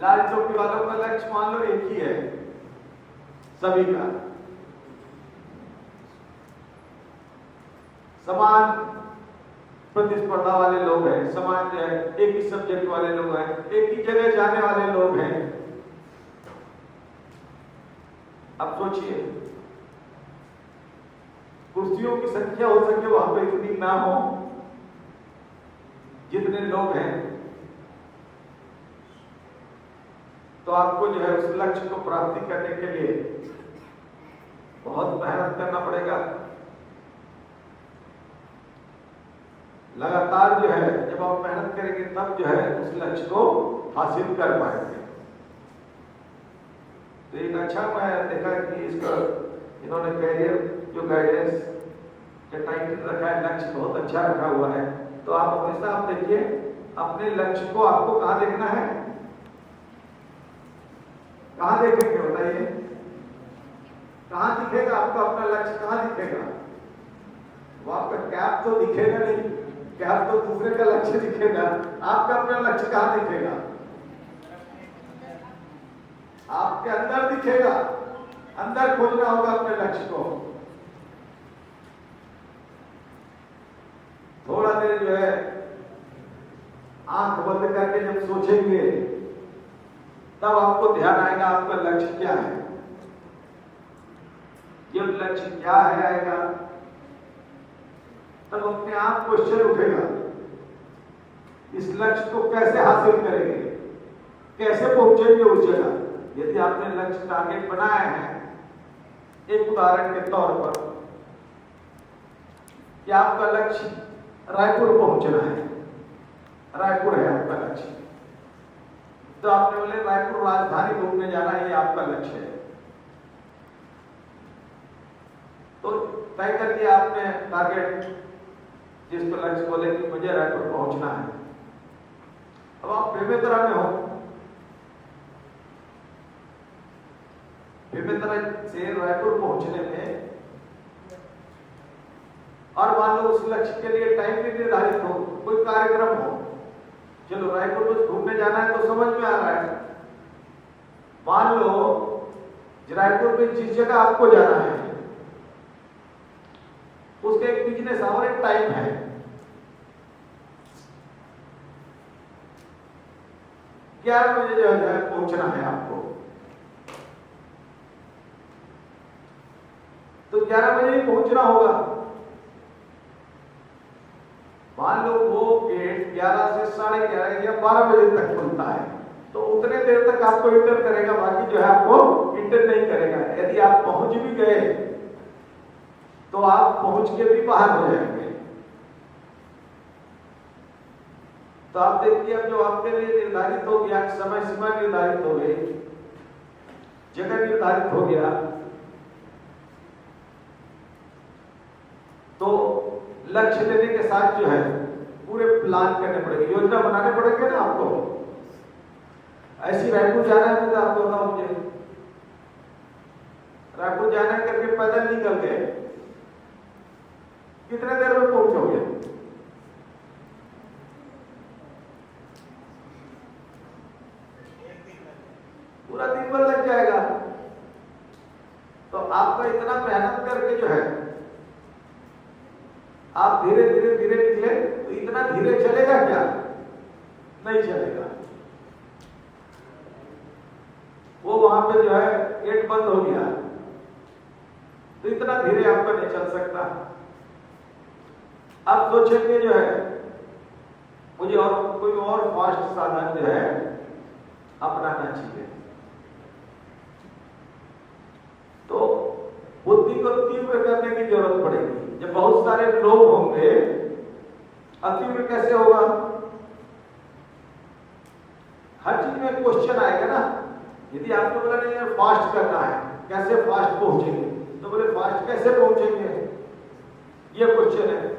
लाल टोपी वालों का लक्ष्य मान लो एक ही है सभी का, समान प्रतिस्पर्धा वाले लोग हैं, समान जो है एक ही सब्जेक्ट वाले लोग हैं, एक ही जगह जाने वाले लोग हैं। अब सोचिए कुर्सियों की संख्या हो सके वहां पर इतनी ना हो जितने लोग हैं, तो आपको जो है उस लक्ष्य को प्राप्ति करने के लिए बहुत मेहनत करना पड़ेगा। लगातार जो है जब आप मेहनत करेंगे तब जो है उस लक्ष्य को हासिल कर पाएंगे। तो एक अच्छा मैं देखा कि इसका इन्होंने करियर जो गाइडेंस का टाइटल रखा है, लक्ष्य बहुत अच्छा रखा हुआ है। तो आप हमेशा आप देखिए अपने लक्ष्य को आपको कहाँ देखना है, कहाँ देखेंगे बताइए, कहाँ दिखेगा आपका अपना लक्ष्य, कहाँ दिखेगा? वो आपका कैप तो दिखेगा नहीं, कैप तो दूसरे का लक्ष्य दिखेगा, आपका अपना लक्ष्य कहाँ दिखेगा? आपके अंदर दिखेगा, अंदर खोजना होगा अपने लक्ष्य को। थोड़ा देर जो है आंख बंद करके जब सोचेंगे तब आपको ध्यान आएगा आपका लक्ष्य क्या है। जब लक्ष्य क्या है आएगा तब अपने आप क्वेश्चन उठेगा, इस लक्ष्य को कैसे हासिल करेंगे, कैसे पहुंचेंगे उस जगह। यदि आपने लक्ष्य टारगेट बनाया है, एक उदाहरण के तौर पर कि आपका लक्ष्य रायपुर पहुंचना है, रायपुर है आपका लक्ष्य, तो आपने बोले रायपुर राजधानी घूमने जाना है, ये आपका लक्ष्य है। तो तय करके आपने टारगेट जिसको लक्ष्य बोले कि मुझे रायपुर पहुंचना है। अब आप बेमेतरा में हो, बेमेतरा से रायपुर पहुंचने में और मान लो उस लक्ष्य के लिए टाइम भी निर्धारित हो, कोई कार्यक्रम हो, चलो रायपुर में घूमने जाना है तो समझ में आ रहा है। मान लो रायपुर में जिस जगह आपको जाना है उसके एक बिजनेस आवर एक टाइम है, क्या बजे जो है पहुंचना है आपको, तो 11 बजे ही पहुंचना होगा। मान लो वो गेट 11 से 11:30 या 12 बजे तक खुलता है, तो उतने देर तक आपको इंटर करेगा, बाकी जो है आपको इंटर नहीं करेगा। यदि आप पहुंच भी गए तो आप पहुंच के भी बाहर हो जाएंगे। तो आप देखिए अब जो आपके लिए निर्धारित हो गया, समय सीमा निर्धारित हो गई, जगह निर्धारित हो गया, तो लक्ष्य लेने के साथ जो है पूरे प्लान करने पड़ेंगे, योजना बनाने पड़ेंगे ना आपको। ऐसी रायपुर जाना है तो आपको बताओ, मुझे रायपुर जाना है करके पैदल निकल गए, कितने देर में पहुंचोगे? पूरा दिन भर लग जाएगा। तो आपका इतना मेहनत करके जो है आप धीरे धीरे धीरे निकले, तो इतना धीरे चलेगा क्या? नहीं चलेगा। वो वहां पे जो है गेट बंद हो गया, तो इतना धीरे आपका नहीं चल सकता। अब सोचेंगे जो है मुझे और कोई और फास्ट साधन जो है अपनाना चाहिए। तो बुद्धि को तीव्र करने की जरूरत पड़ेगी। जब बहुत सारे लोग होंगे, अतीव्र कैसे होगा? हर चीज में क्वेश्चन आएगा ना। यदि आपको बोला नहीं यार फास्ट करना है, कैसे फास्ट पहुंचेंगे, तो बोले फास्ट कैसे पहुंचेंगे, ये क्वेश्चन है।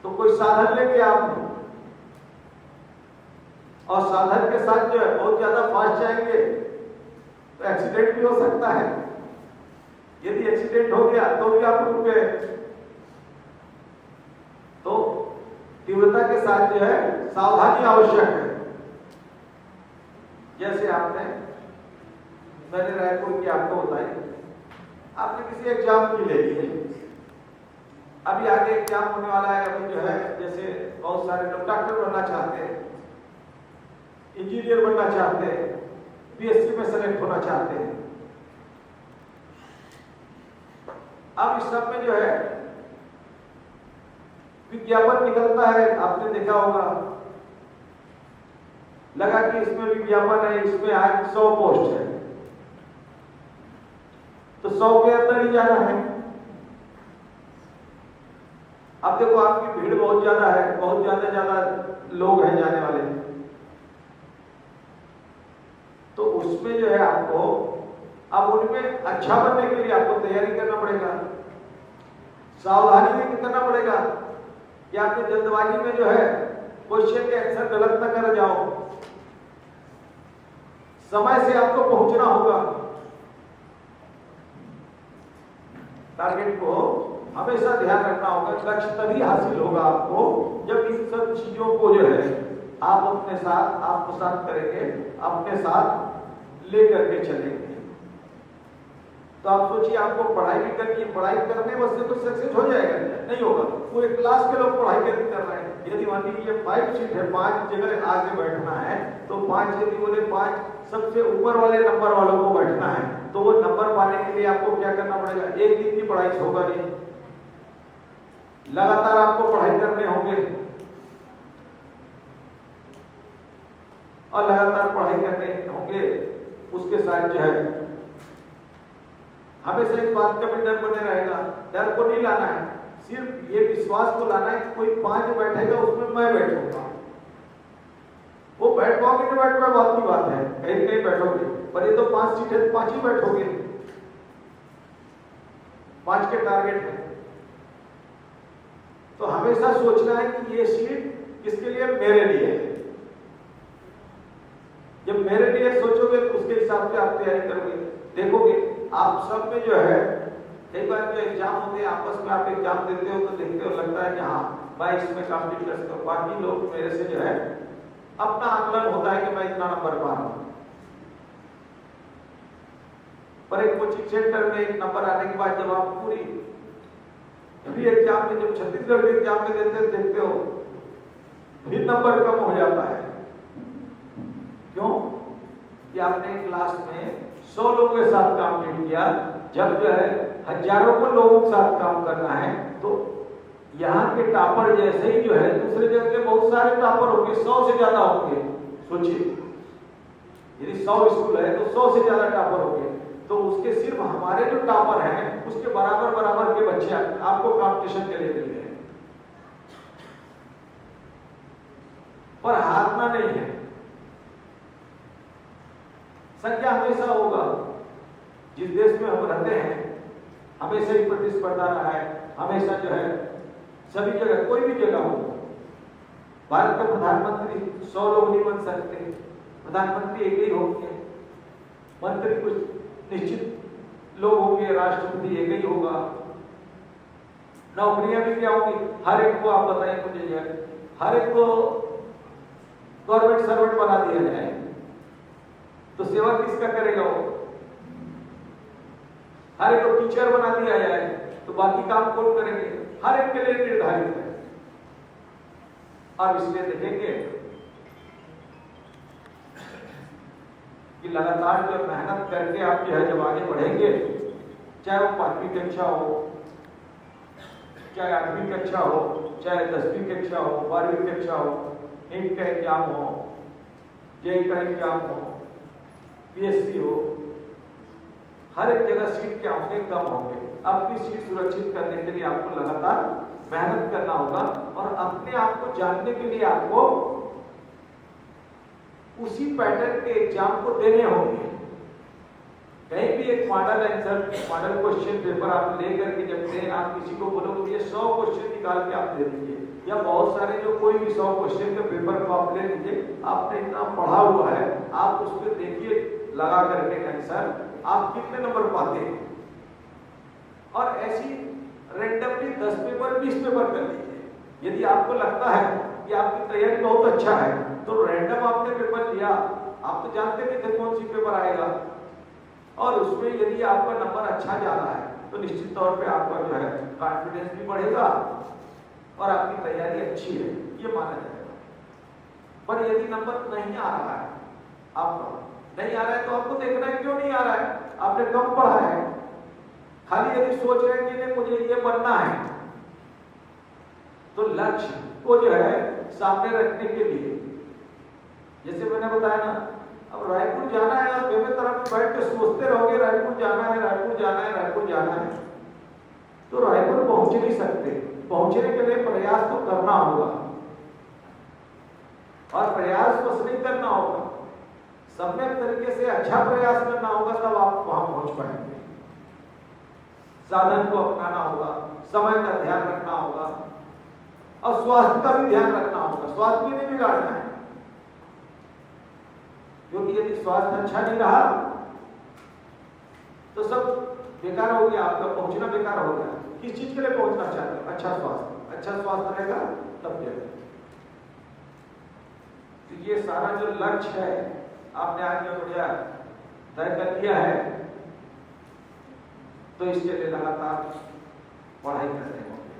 तो कोई साधन लेके आपने, और साधन के साथ जो है बहुत ज्यादा फास्ट जाएंगे तो एक्सीडेंट भी हो सकता है। यदि एक्सीडेंट हो गया तो भी आप रुक गए। तो तीव्रता के साथ जो है सावधानी आवश्यक है। जैसे मैंने रायपुर की आपको बताई, आपने किसी एग्जाम की ले ली है, अभी आगे एग्जाम होने वाला है, अभी जो है जैसे बहुत सारे लोग डॉक्टर बनना चाहते हैं, इंजीनियर बनना चाहते हैं, पीएससी में सेलेक्ट होना चाहते हैं। अब इस सब में जो है विज्ञापन निकलता है, आपने देखा होगा, लगा कि इसमें विज्ञापन है, इसमें आज 100 पोस्ट है, तो 100 के अंदर ही जाना है। अब देखो आपकी भीड़ बहुत ज्यादा है, बहुत ज्यादा लोग हैं जाने वाले, तो उसमें जो है आपको अब उनमें अच्छा बनने के लिए आपको तैयारी करना पड़ेगा, सावधानी भी करना पड़ेगा कि आपने जल्दबाजी में जो है क्वेश्चन के आंसर गलत न कर जाओ। समय से आपको पहुंचना होगा, टारगेट को हमेशा ध्यान रखना होगा। लक्ष्य तभी हासिल होगा आपको जब इन सब चीजों को जो है आप अपने साथ आत्मसात करेंगे, अपने साथ लेकर के चलेंगे। तो आप सोचिए, आपको पढ़ाई भी करनी है, पढ़ाई करने बस से कुछ सक्सेस हो जाएगा? नहीं होगा। पूरे क्लास के लोग पढ़ाई कर रहे हैं, यदि मान लीजिए 5 सीट है, 5 जगह आगे बैठना है, तो 5 यदि बोले 5 सबसे ऊपर वाले नंबर वालों को बैठना है, तो वो नंबर पाने के लिए आपको क्या करना पड़ेगा? एक दिन की पढ़ाई से होगा नहीं, लगातार आपको पढ़ाई करने होंगे, और लगातार पढ़ाई करने होंगे। उसके साथ जो है हमेशा इस बात का भी डर बने रहेगा। डर को नहीं लाना है, सिर्फ ये विश्वास को लाना है कि कोई 5 बैठेगा उसमें मैं बैठूंगा। वो बैठ पाओगे नहीं बैठ पाओगे बात की बात है, कहीं कहीं बैठोगे, पर ये तो 5 सीट है, 5 ही बैठोगे, 5 के टारगेट है। तो हमेशा सोचना है कि ये सीट किसके लिए? मेरे लिए है। जब मेरे लिए सोचोगे तो उसके हिसाब से आप तैयारी करोगे। देखोगे आप सब में जो है, कई बार जो एग्जाम होते हैं आपस में, आप एग्जाम देते हो तो देखते हो लगता है कि हाँ भाई इसमें कंप्लीट कर सकता हूं, बाकी लोग मेरे से जो है अपना आकलन होता है कि मैं इतना नंबर पा रहा हूं। पर एक कोचिंग सेंटर में एक नंबर आने के बाद जब आप पूरी एग्जाम में, जब छत्तीसगढ़ के एग्जाम में देखते हो फिर नंबर कम हो जाता है। क्यों? कि आपने क्लास में 100 लोगों के साथ काम नहीं किया, जब जो है हजारों को लोगों के साथ काम करना है, तो यहाँ के टॉपर जैसे ही जो है दूसरे जगह के बहुत सारे टॉपर होंगे, 100 से ज्यादा होंगे। सोचिए, यदि 100 स्कूल है तो 100 से ज्यादा टॉपर होंगे, तो उसके सिर्फ हमारे जो टॉपर हैं उसके बराबर के बच्चे आपको कॉम्पिटिशन के लिए मिल गए। पर हारना नहीं है, संख्या हमेशा होगा। जिस देश में हम रहते हैं हमेशा ही प्रतिस्पर्धा रहा है, हमेशा जो है सभी जगह, कोई भी जगह हो, भारत का प्रधानमंत्री 100 लोग नहीं बन सकते, प्रधानमंत्री एक ही होंगे, मंत्री कुछ निश्चित लोग होंगे, राष्ट्रपति एक ही होगा, नौकरियां भी क्या होंगी, हर एक को आप बताइए मुझे, हर एक को गवर्नमेंट सर्वेंट बना दिया जाए तो सेवा किसका करेगा? वो हर एक को टीचर बना दिया जाए तो बाकी काम कौन करेंगे? हर एक के लिए निर्धारित है। अब इसलिए देखेंगे कि लगातार जो मेहनत करके आप जो है जब आगे बढ़ेंगे, चाहे वो 5वीं कक्षा हो, चाहे 8वीं कक्षा हो, चाहे 10वीं कक्षा हो, 12वीं कक्षा हो, नीट का एग्जाम हो, जेईई का एग्जाम हो, पीएससी हो, हर एक जगह सीट क्या होंगे? कम होंगे। अपनी सीट सुरक्षित करने के लिए आपको लगातार मेहनत करना होगा और अपने आप को जानने के लिए आपको उसी पैटर्न के एग्जाम को देने होंगे। कहीं भी एक model answer, model question paper आप लेकर के जब दें, आप किसी को बोलोगे ये 100 क्वेश्चन निकाल के आप दे दीजिए, या बहुत सारे जो कोई भी 100 क्वेश्चन के पेपर को आप ले लीजिए, आपने इतना पढ़ा हुआ है, आप उस पर देखिए लगा करके आंसर, आप कितने नंबर पाते हैं। और ऐसी रैंडमली 10 पेपर 20 पेपर कर लीजिए। यदि आपको लगता है कि आपकी तैयारी बहुत अच्छा है, तो रैंडम आपने पेपर लिया, आप तो जानते नहीं थे कौन सी पेपर आएगा, और उसमें यदि आपका नंबर अच्छा जा रहा है तो निश्चित तौर पे आपका जो है कॉन्फिडेंस भी बढ़ेगा और आपकी तैयारी अच्छी है ये माना जाएगा। पर यदि नंबर नहीं आ रहा है, आपका नहीं आ रहा है, तो आपको देखना है क्यों नहीं आ रहा है। आपने कम पढ़ा है, खाली यदि सोच रहे हैं कि नहीं मुझे ये बनना है, तो लक्ष्य को जो है सामने रखने के लिए, जैसे मैंने बताया ना, अब रायपुर जाना है, आप दोनों तरफ बैठ के सोचते रहोगे रायपुर जाना है, रायपुर जाना है, रायपुर जाना है, तो रायपुर पहुंच नहीं सकते। पहुंचने के लिए प्रयास तो करना होगा, और प्रयास बस नहीं करना होगा, सम्यक तरीके से अच्छा प्रयास करना होगा, तब आप वहां पहुंच पाएंगे। साधन को अपनाना होगा, समय का ध्यान रखना होगा, और स्वास्थ्य का भी ध्यान रखना होगा। स्वास्थ्य भी नहीं बिगाड़ना है, क्योंकि यदि स्वास्थ्य अच्छा नहीं रहा तो सब बेकार हो गया, आपका पहुंचना बेकार हो गया। किस चीज के लिए पहुंचना चाहते हैं? अच्छा स्वास्थ्य। अच्छा स्वास्थ्य रहेगा तब क्या। तो ये सारा जो लक्ष्य है आपने आगे बढ़िया तय कर लिया है, तो इसके लिए लगातार पढ़ाई करने होगी,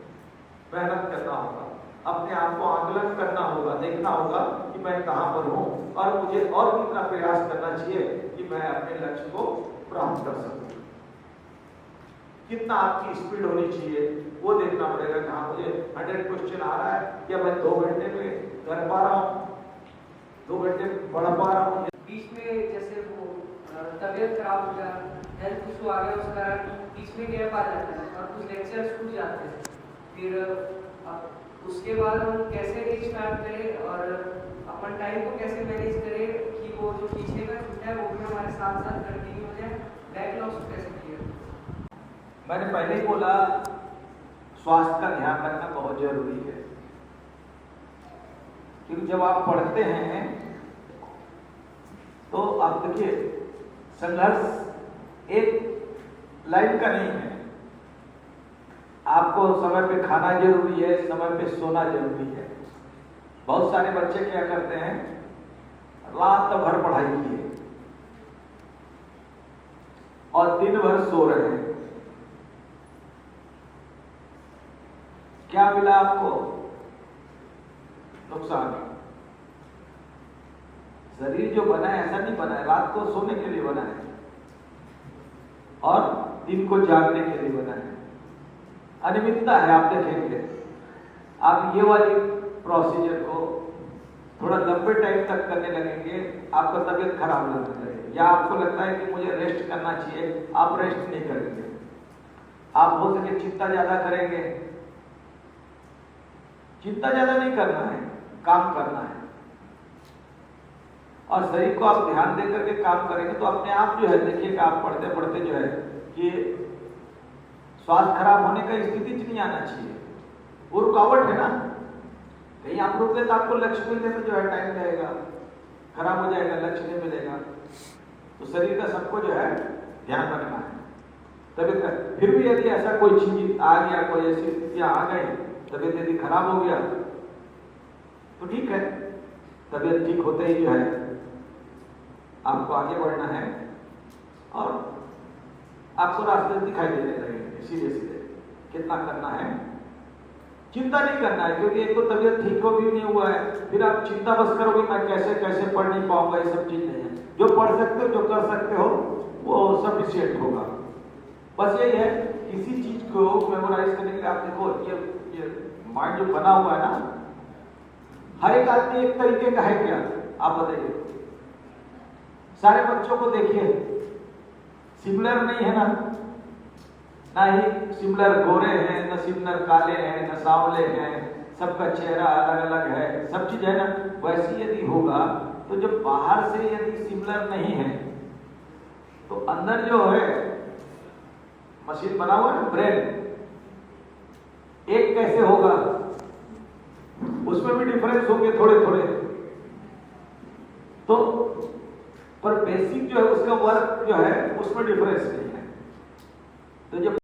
मेहनत करना होगा, अपने आप को आकलन करना होगा, देखना होगा कि मैं कहां पर हूं और मुझे और कितना प्रयास करना चाहिए कि मैं अपने लक्ष्य को प्राप्त कर सकूं। कितना आपकी स्पीड होनी चाहिए वो देखना पड़ेगा कि हाँ मुझे 100 क्वेश्चन आ रहा है, या मैं 2 घंटे में कर पा रहा हूँ, 2 घंटे पढ़ पा रहा हूँ। बीच में जैसे वो तबीयत खराब हो गया, हेल्थ इशू आ गया, उस कारण बीच में गैप आ जाता है और कुछ लेक्चर छूट जाते हैं, फिर उसके बाद हम कैसे रीस्टार्ट करें और अपन टाइम को कैसे मैनेज करें कि वो जो पीछे का छूटा है वो भी हमारे साथ साथ कंटिन्यू हो जाए, बैकलॉग्स को कैसे क्लियर। मैंने पहले ही बोला स्वास्थ्य का ध्यान रखना बहुत जरूरी है, क्योंकि जब आप पढ़ते हैं तो आप देखिए संघर्ष एक लाइफ का नहीं है। आपको समय पे खाना जरूरी है, समय पे सोना जरूरी है। बहुत सारे बच्चे क्या करते हैं, रात भर पढ़ाई किए और दिन भर सो रहे हैं। क्या मिला आपको? नुकसान। शरीर जो बना है ऐसा नहीं बना है, रात को सोने के लिए बना है और दिन को जागने के लिए बना है। अनियमितता है, आप देखेंगे। आप ये वाली प्रोसीजर को थोड़ा लंबे टाइम तक करने लगेंगे, आपका तबीयत खराब लगने लगेगी, या आपको लगता है कि मुझे रेस्ट करना चाहिए, आप रेस्ट नहीं करेंगे, आप हो सके चिंता ज्यादा करेंगे। चिंता ज्यादा नहीं करना है, काम करना है, और शरीर को आप ध्यान दे करके काम करेंगे तो अपने आप जो है देखिएगा, आप पढ़ते पढ़ते जो है कि स्वास्थ्य खराब होने का स्थिति नहीं आना चाहिए। वो रुकावट है ना, कहीं आप रुक गए तो आपको लक्ष्य मिलने में जो है टाइम लगेगा, खराब हो जाएगा, लक्ष्य नहीं मिलेगा। तो शरीर का सबको जो है ध्यान रखना है। तबियत फिर भी यदि ऐसा कोई चीज आ गया, कोई ऐसी स्थितियां आ गई, तबियत यदि खराब हो गया तो ठीक है, तबियत ठीक होते ही जो है आपको आगे बढ़ना है और आपको रास्ते दिखाई देने लगेंगे सीधे सीधे कितना करना है। चिंता नहीं करना है, क्योंकि एक तो तबियत ठीक हो भी नहीं हुआ है, फिर आप चिंता बस करोगे मैं कैसे कैसे पढ़ नहीं पाऊंगा, ये सब चीज नहीं है। जो पढ़ सकते हो, जो कर सकते हो वो सफिशिएंट होगा। बस यही है, किसी चीज को मेमोराइज करने के लिए आप देखो ये माइंड जो बना हुआ है ना, हर एक आदमी एक तरीके का है क्या, आप बताइए। सारे बच्चों को देखिए सिमिलर नहीं है ना ही सिमिलर गोरे हैं, न सिमिलर काले हैं, न सांवले हैं, सबका चेहरा अलग अलग है, सब चीज है ना। वैसे यदि होगा तो जब बाहर से यदि सिमिलर नहीं है तो अंदर जो है मशीन बना हुआ है ब्रेन, एक कैसे होगा, उसमें भी डिफरेंस होंगे थोड़े थोड़े, तो पर बेसिक जो है उसका वर्क जो है उसमें डिफरेंस नहीं है। तो जब